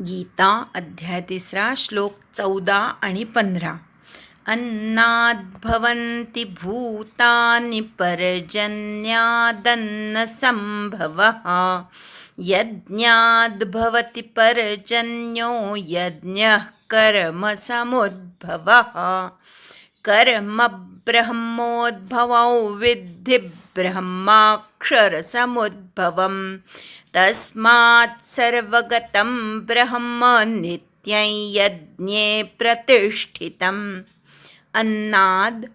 गीता अध्याय 3 श्लोक 14 आणि 15. अन्नाद्भवन्ति भूतानि पर्जन्यादन्नसम्भवः यज्ञाद्भवति पर्जन्यो यज्ञः कर्मसमुद्भवः कर्म ब्रह्मोद्भवौ विद्धि ब्रह्माक्षरसमुद्भवम् तस्मात् सर्वगतं ब्रह्म नित्यं यज्ञे प्रतिष्ठितम्. अन्नाद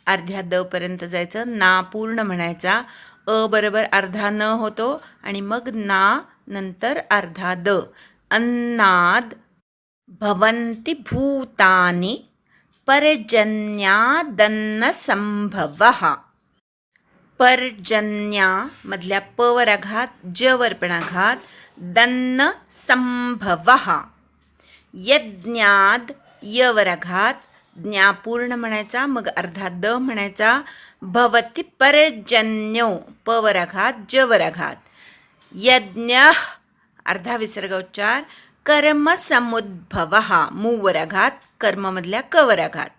अर्ध्या द पर्यंत जायचं, ना पूर्ण म्हणायचा, अ बरोबर अर्धा न होतो आणि मग ना नंतर अर्धा द. अन्नाद भवन्ति भूतानि पर्जन्यादन्नसम्भवः. पर्जन्या मधल्या प वर आघात, ज वर पण आघात, दन्न संभवः. यज्ञाद य वर आघात, ज्ञा पूर्ण म्हणायचा, मग अर्धा द म्हणायचा. भवति पर्जन्यो प वर आघात, ज वर आघात. यज्ञ अर्धा विसर्गोच्चार. कर्म समुद्भवः मू वर आघात, कर्म मधल्या क वर आघात.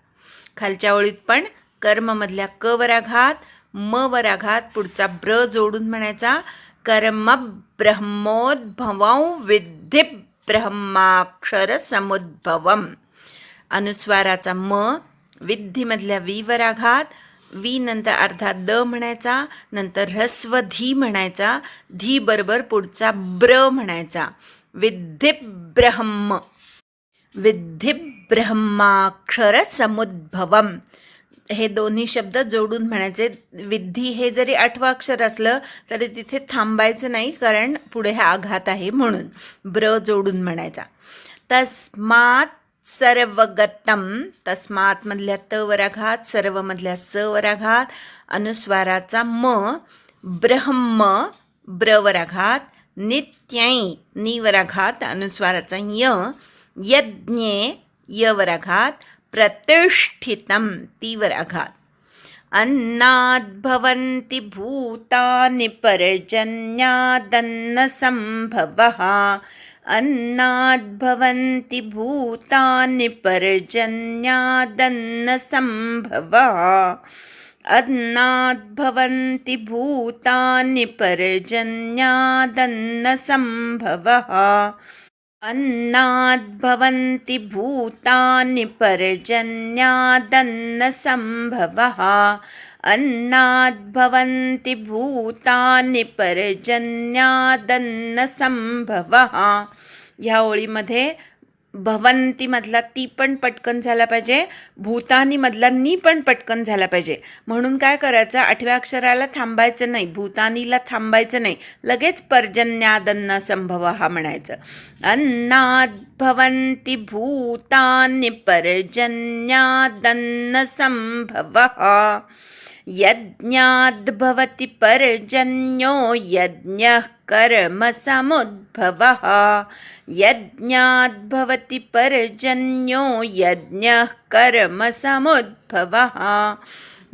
खालच्या ओळीत पण कर्म मधल्या क वर आघात, म वर आघात, पुढचा ब्र जोडून म्हणायचा. कर्म ब्रह्मोद्भवं विद्धि ब्रह्माक्षर समुद्भवम. अनुस्वाराचा म, विद्धीमधल्या वी वर आघात, वी नंतर अर्धा द म्हणायचा, नंतर ह्रस्व धी म्हणायचा, धी बरोबर पुढचा ब्र म्हणायचा. विद्धि ब्रह्म, विद्धि ब्रह्माक्षर समुद्भवम. हे दोन्ही शब्द जोडून म्हणायचे. विद्धी हे जरी 8वं अक्षर असलं तरी तिथे थांबायचं नाही, कारण पुढे हा आघात आहे म्हणून ब्र जोडून म्हणायचा. तस्मात सर्वगतम, तस्मात मधल्या त वर आघात, सर्व मधल्या स वर आघात, अनुस्वाराचा म, ब्रह्म ब्र वर आघात, नित्यै नी वर आघात, अनुस्वाराचा य, यज्ञे य वर आघात, प्रतिष्ठितम ती वर आघात. अन्नाद्भवन्ति भूतानि पर्जन्यादन्नसम्भवः अन्नाद्भवन्ति भूतानि पर्जन्यादन्नसम्भवः अन्नाद्भवन्ति भूतानि पर्जन्यादन्नसम्भवः अन्नाद्भवन्ति भूतानि पर्जन्यादन्नसम्भवः अन्नाद्भवन्ति भूतानि पर्जन्यादन्नसम्भवः. ह्या ओळीमध्ये भवंती मधला ती पण पटकन झाला पाहिजे, भूतानी मधला नी पण पटकन झाला पाहिजे. म्हणून काय करायचं, 8व्या अक्षराला थांबायचं नाही, भूतानीला थांबायचं नाही, लगेच पर्जन्यादन्न संभव हा म्हणायचं. अन्नाद्भवन्ति भूतानि पर्जन्यादन्न संभवः यज्ञाद्भवति पर्जन्यो यज्ञः कर्म समुद्भवः यज्ञाद्भवति पर्जन्यो यज्ञः कर्म समुद्भवः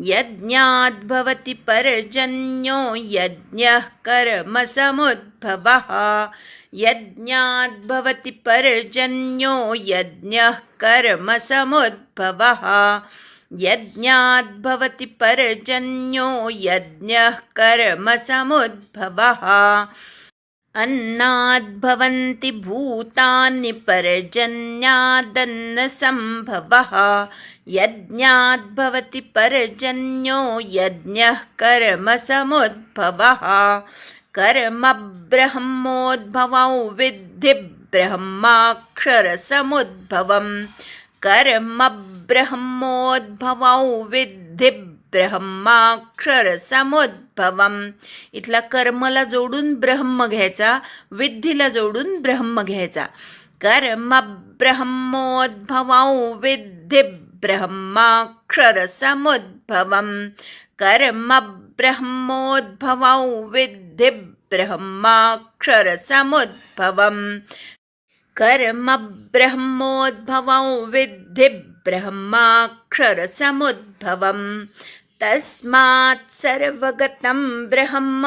यज्ञाद्भवति पर्जन्यो यज्ञः कर्म समुद्भवः यज्ञाद्भवति पर्जन्यो यज्ञः कर्म समुद्भवः यज्ञाद्भवति पर्जन्यो यज्ञः कर्म समुद्भवः अन्नाद्भवन्ति भूतानि पर्जन्यादन्नसम्भवः यज्ञाद्भवति पर्जन्यो यज्ञः कर्म समुद्भवः कर्म ब्रह्मोद्भवौ विद्धि ब्रह्माक्षरसमुद्भवम् कर्म ब्रह्मोद्भवौ विद्धि ब्रह्माक्षरसमुद्भवम्. इथला कर्मला जोडून ब्रह्म घ्यायचा, विद्धीला जोडून ब्रह्म घ्यायचा. कर्म ब्रह्मोद्भवौ विद्धि ब्रह्माक्षरसमुद्भवम् कर्म ब्रह्मोद्भवौ विद्धि ब्रह्माक्षरसमुद्भवम् कर्म ब्रह्मोद्भवौ विद्धि ब्रह्माक्षरसमुद्भवम्. तस्मात् सर्वगतं ब्रह्म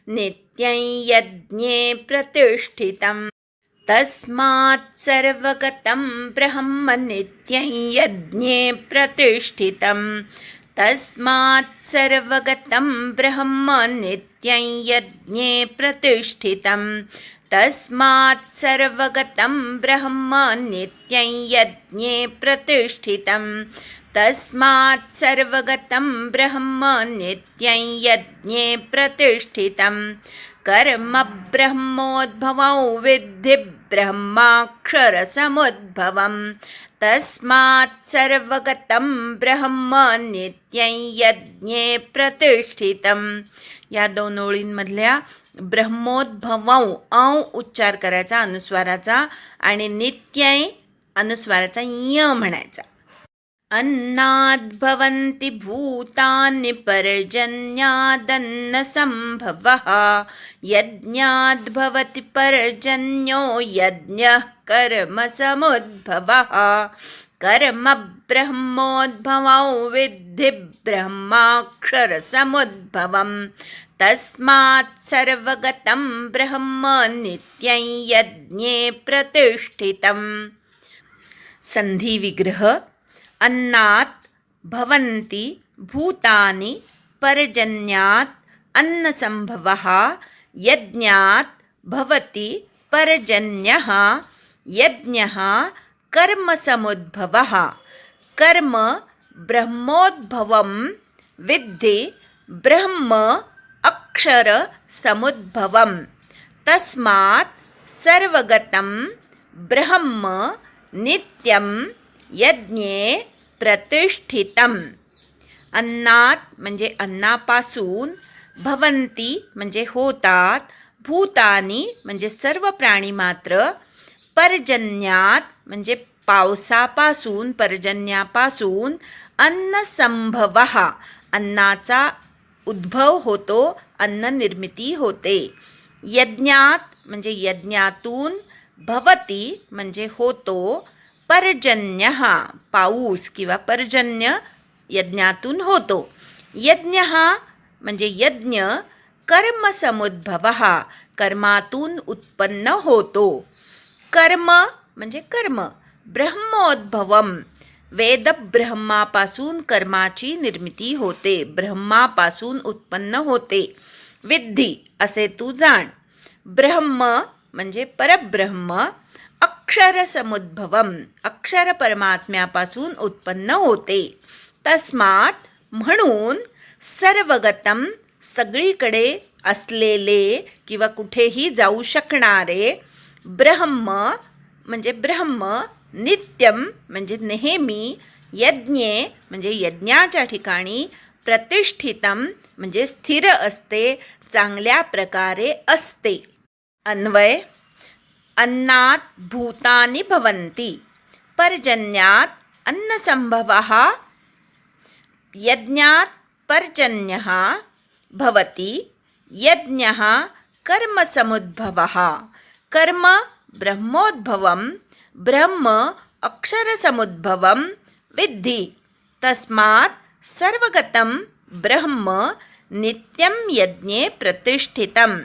नित्यं यज्ञे प्रतिष्ठितम्. तस्मात् सर्वगतं ब्रह्म नित्यं यज्ञे प्रतिष्ठितं तस्मात् सर्वगतं ब्रह्म नित्यं यज्ञे प्रतिष्ठितं तस्मात् सर्वगतं ब्रह्म नित्यं यज्ञे प्रतिष्ठितं तस्मात् सर्वगतं ब्रह्म नित्यं यज्ञे प्रतिष्ठितं कर्म ब्रह्मोद्भवं विद्धि ब्रह्माक्षरसमुद्भवं तस्मात् सर्वगतं ब्रह्म नित्यं यज्ञे प्रतिष्ठितं. या दोन ओळींमधल्या ब्रह्मोद्भवं औ उच्चार करायचा अनुस्वाराचा आणि नित्यं अनुस्वाराचा य म्हणायचा. अन्नाद्भवन्ति भूतानि पर्जन्यादन्नसम्भवः यज्ञाद्भवति पर्जन्यो यज्ञः कर्मसमुद्भवः कर्म ब्रह्मोद्भवं विद्धि ब्रह्माक्षरसमुद्भवं तस्मात् सर्वगतं ब्रह्म नित्यं यज्ञे प्रतिष्ठितं. संधी विग्रह. अन्नात् भवन्ति भूतानि पर्जन्यात् अन्नसम्भवः यज्ञात् भवति पर्जन्यः यज्ञः कर्मसमुद्भवः कर्म ब्रह्मोद्भवं विद्धि ब्रह्म अक्षरसमुद्भवं तस्मात् सर्वगतं ब्रह्म नित्यं यज्ञे प्रतिष्ठितं. अन्नात म्हणजे अन्नापासून, भवंती म्हणजे होतात, भूतानी म्हणजे सर्व प्राणीमात्र, पर्जन्यात म्हणजे पावसापासून, पर्जन्यापासून, अन्नसंभवः अन्नाचा उद्भव होतो, अन्न निर्मिती होते. यज्ञात म्हणजे यज्ञातून, भवती म्हणजे होतो, पर्जन्यः पाऊस किंवा पर्जन्य यज्ञातून होतो. यज्ञ म्हणजे यज्ञ कर्मसमुद्भवः कर्मातून उत्पन्न होतो. कर्म म्हणजे कर्म ब्रह्मोद्भवम वेदब्रह्मापासून कर्माची निर्मिती होते, ब्रह्मापासून उत्पन्न होते. विद्धी असे तू जाण. ब्रह्म म्हणजे परब्रह्म, अक्षरसमुद्भवम अक्षर परमात्म्यापासून उत्पन्न होते. तस्मात म्हणून, सर्वगतम सगळीकडे असलेले किंवा कुठेही जाऊ शकणारे, ब्रह्म म्हणजे ब्रह्म, नित्यम म्हणजे नेहमी, यज्ञे म्हणजे यज्ञाच्या ठिकाणी, प्रतिष्ठितम म्हणजे स्थिर असते, चांगल्या प्रकारे असते. अन्वय. अन्नात भूतानि भवन्ति पर्जन्यात अन्नसंभवः यज्ञात पर्जन्यः भवति यज्ञः कर्मसमुद्भवः कर्म ब्रह्मोद्भवं ब्रह्म अक्षरसमुद्भवं विद्धि तस्मात् सर्वगतं ब्रह्म नित्यं यज्ञे प्रतिष्ठितं.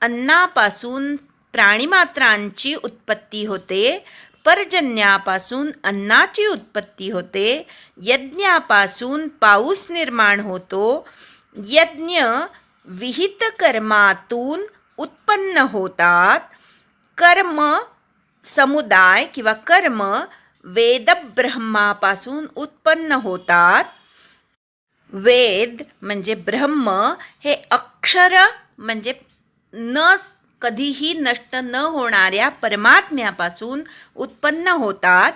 अन्नापासून प्राणीमात्रांची उत्पत्ती होते, पर्जन्यापासून अन्नाची उत्पत्ती होते, यज्ञापासून पाऊस निर्माण होतो, यज्ञ विहित कर्मातून उत्पन्न होतात, कर्म समुदाय किंवा कर्म वेदब्रह्मापासून उत्पन्न होतात. वेद म्हणजे ब्रह्म हे अक्षर म्हणजे न कधीही नष्ट न होणाऱ्या परमात्म्यापासून उत्पन्न होतात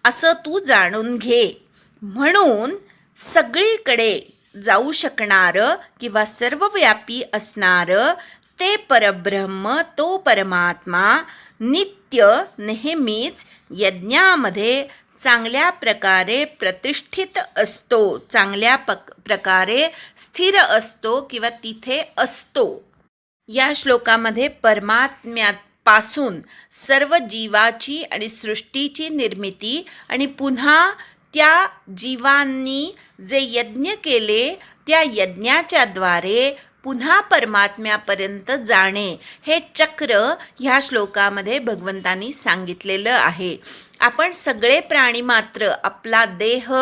असं तू जाणून घे. म्हणून सगळीकडे जाऊ शकणारं किंवा सर्वव्यापी असणारं ते परब्रह्म, तो परमात्मा नित्य नेहमीच यज्ञामध्ये चांगल्या प्रकारे प्रतिष्ठित असतो, चांगल्या प्रकारे स्थिर असतो किंवा तिथे असतो. या श्लोकामध्ये परमात्म्यापासून सर्व जीवाची आणि सृष्टीची निर्मिती आणि पुन्हा त्या जीवांनी जे यज्ञ केले त्या यज्ञाच्या द्वारे पुन्हा परमात्म्यापर्यंत जाणे हे चक्र ह्या श्लोकामध्ये भगवंतांनी सांगितलेलं आहे. आपण सगळे प्राणी मात्र आपला देह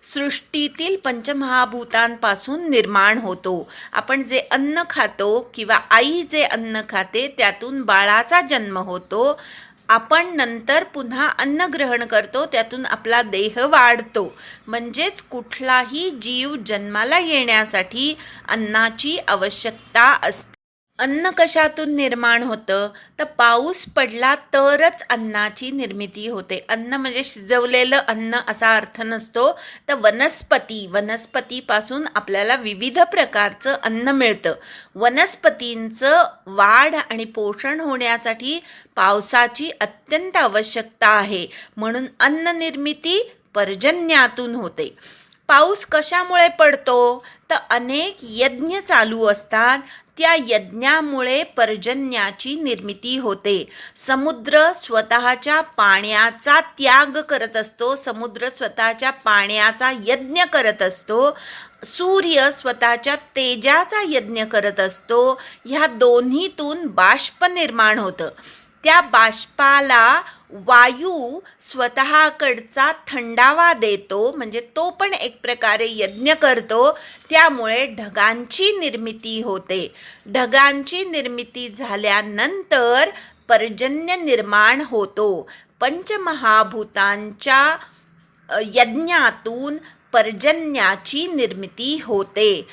सृष्टीतील पंचमहाभूतांपासून निर्माण होतो. आपण जे अन्न खातो किंवा आई जे अन्न खाते त्यातून बाळाचा जन्म होतो. आपण नंतर पुन्हा अन्न ग्रहण करतो, त्यातून आपला देह वाढतो. म्हणजेच कुठलाही जीव जन्माला येण्यासाठी अन्नाची आवश्यकता असते. अन्न कशातून निर्माण होतं? तर पाऊस पडला तरच अन्नाची निर्मिती होते. अन्न म्हणजे शिजवलेलं अन्न असा अर्थ नसतो. तर वनस्पतीपासून आपल्याला विविध प्रकारचं अन्न मिळतं. वनस्पतींचं वाढ आणि पोषण होण्यासाठी पावसाची अत्यंत आवश्यकता आहे. म्हणून अन्न निर्मिती पर्जन्यातून होते. पाऊस कशामुळे पडतो? तर अनेक यज्ञ चालू असतात. त्या यज्ञामुळे पर्जन्याची निर्मिती होते. समुद्र स्वतःच्या पाण्याचा त्याग करत असतो. समुद्र स्वतःच्या पाण्याचा यज्ञ करत असतो. सूर्य स्वतःच्या तेजाचा यज्ञ करत असतो. ह्या दोन्हीतून बाष्प निर्माण होतं. त्या बाष्पाला वायू स्वतःकडचा थंडावा देतो, म्हणजे तो पण एक प्रकारे यज्ञ करतो. त्यामुळे ढगांची निर्मिती होते. ढगांची निर्मिती झाल्यानंतर पर्जन्य निर्माण होतो. पंचमहाभूतांच्या यज्ञातून पर्जन्याची निर्मिती होते.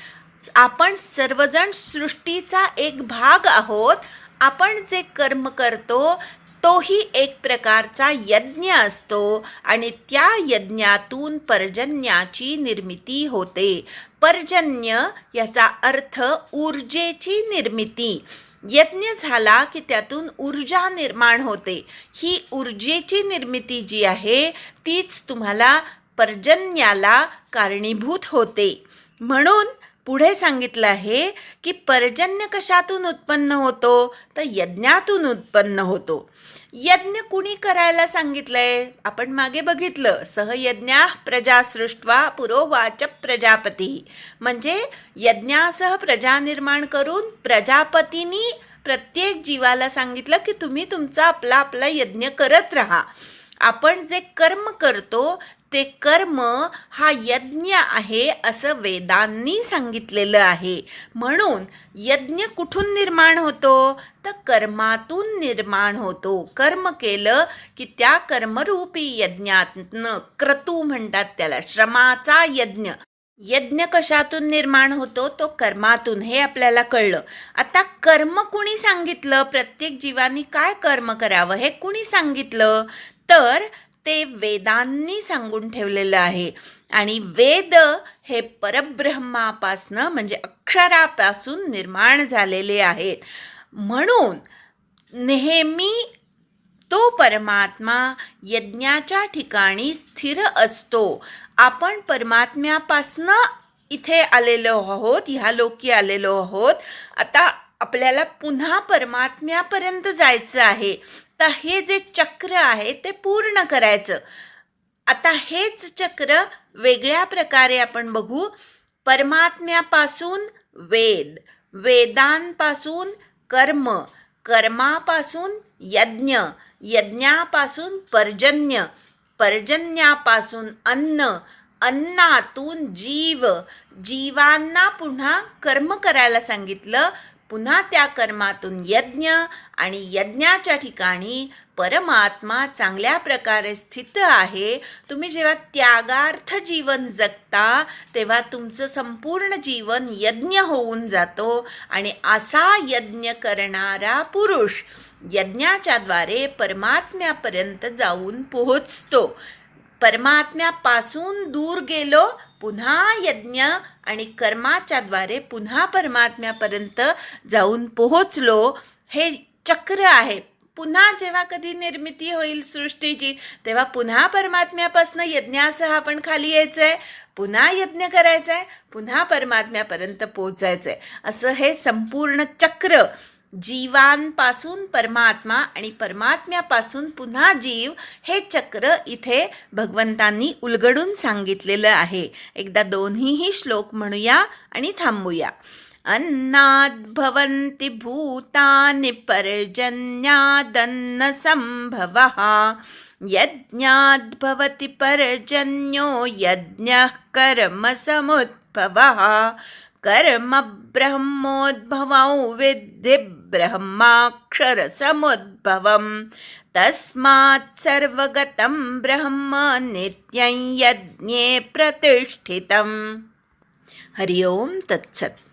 आपण सर्वजण सृष्टीचा एक भाग आहोत. आपण जे कर्म करतो तोही एक प्रकारचा यज्ञ असतो आणि त्या यज्ञातून पर्जन्याची निर्मिती होते. पर्जन्य याचा अर्थ ऊर्जेची निर्मिती. यज्ञ झाला की त्यातून ऊर्जा निर्माण होते. ही ऊर्जेची निर्मिती जी आहे तीच तुम्हाला पर्जन्याला कारणीभूत होते. म्हणून पुढे सांगितलं आहे की पर्जन्य कशातून उत्पन्न होतो? तर यज्ञातून उत्पन्न होतो. यज्ञ कुणी करायला सांगितलंय? आपण मागे बघितलं, सहयज्ञा प्रजा सृष्ट्वा पुरोवाच प्रजापती. म्हणजे यज्ञासह प्रजा निर्माण करून प्रजापतींनी प्रत्येक जीवाला सांगितलं की तुम्ही तुमचा आपला यज्ञ करत राहा. आपण जे कर्म करतो ते कर्म हा यज्ञ आहे असं वेदांनी सांगितलेलं आहे. म्हणून यज्ञ कुठून निर्माण होतो? तर कर्मातून निर्माण होतो. कर्म केलं की त्या कर्मरूपी यज्ञातनं, क्रतू म्हणतात त्याला, श्रमाचा यज्ञ. यज्ञ कशातून निर्माण होतो? तो कर्मातून. हे आपल्याला कळलं. आता कर्म कुणी सांगितलं? प्रत्येक जीवानी काय कर्म करावं हे कुणी सांगितलं? तर ते वेदांनी सांगून ठेवलेलं आहे. आणि वेद हे परब्रह्मापासनं म्हणजे अक्षरापासून निर्माण झालेले आहेत. म्हणून नेहमी तो परमात्मा यज्ञाच्या ठिकाणी स्थिर असतो. आपण परमात्म्यापासनं इथे आलेलो आहोत, ह्या लोकी आलेलो आहोत. आता आपल्याला पुन्हा परमात्म्यापर्यंत जायचं आहे. तर हे जे चक्र आहे ते पूर्ण करायचं. आता हेच चक्र वेगळ्या प्रकारे आपण बघू. परमात्म्यापासून वेद, वेदांपासून कर्म, कर्मापासून यज्ञ, यज्ञापासून पर्जन्य, पर्जन्यापासून अन्न, अन्नातून जीव, जीवांना पुन्हा कर्म करायला सांगितलं. पुन्हा त्या कर्मातून यज्ञ आणि यज्ञाच्या ठिकाणी परमात्मा चांगल्या प्रकारे स्थित आहे. तुम्ही जेव्हा त्यागार्थ जीवन जगता तेव्हा तुमचं संपूर्ण जीवन यज्ञ होऊन जातो. आणि असा यज्ञ करणारा पुरुष यज्ञाच्याद्वारे परमात्म्यापर्यंत जाऊन पोहोचतो. परमात्म्यापासून दूर गेलो, पुन्हा यज्ञ आणि कर्माच्याद्वारे पुन्हा परमात्म्यापर्यंत जाऊन पोहोचलो. हे चक्र आहे. पुन्हा जेव्हा कधी निर्मिती होईल सृष्टीची तेव्हा पुन्हा परमात्म्यापासून यज्ञासह आपण खाली यायचं आहे, पुन्हा यज्ञ करायचं आहे, पुन्हा परमात्म्यापर्यंत पोहोचायचं आहे. असं हे संपूर्ण चक्र जीवांपासून परमात्मा आणि परमात्म्यापासून पुन्हा जीव, हे चक्र इथे भगवंतांनी उलगडून सांगितलेलं आहे. एकदा दोन्हीही श्लोक म्हणूया आणि थांबूया. अन्नाद्भवन्ति भूतानि पर्जन्यादन्नसम्भवः यज्ञाद्भवति पर्जन्यो यज्ञः कर्मसमुद्भवः कर्म ब्रह्मोद्भवौ विद्धि ब्रह्माक्षरसमुद्भवम् तस्मात् सर्वगतं ब्रह्म नित्यं यज्ञे प्रतिष्ठितम्। हरि ओम तत्सत्।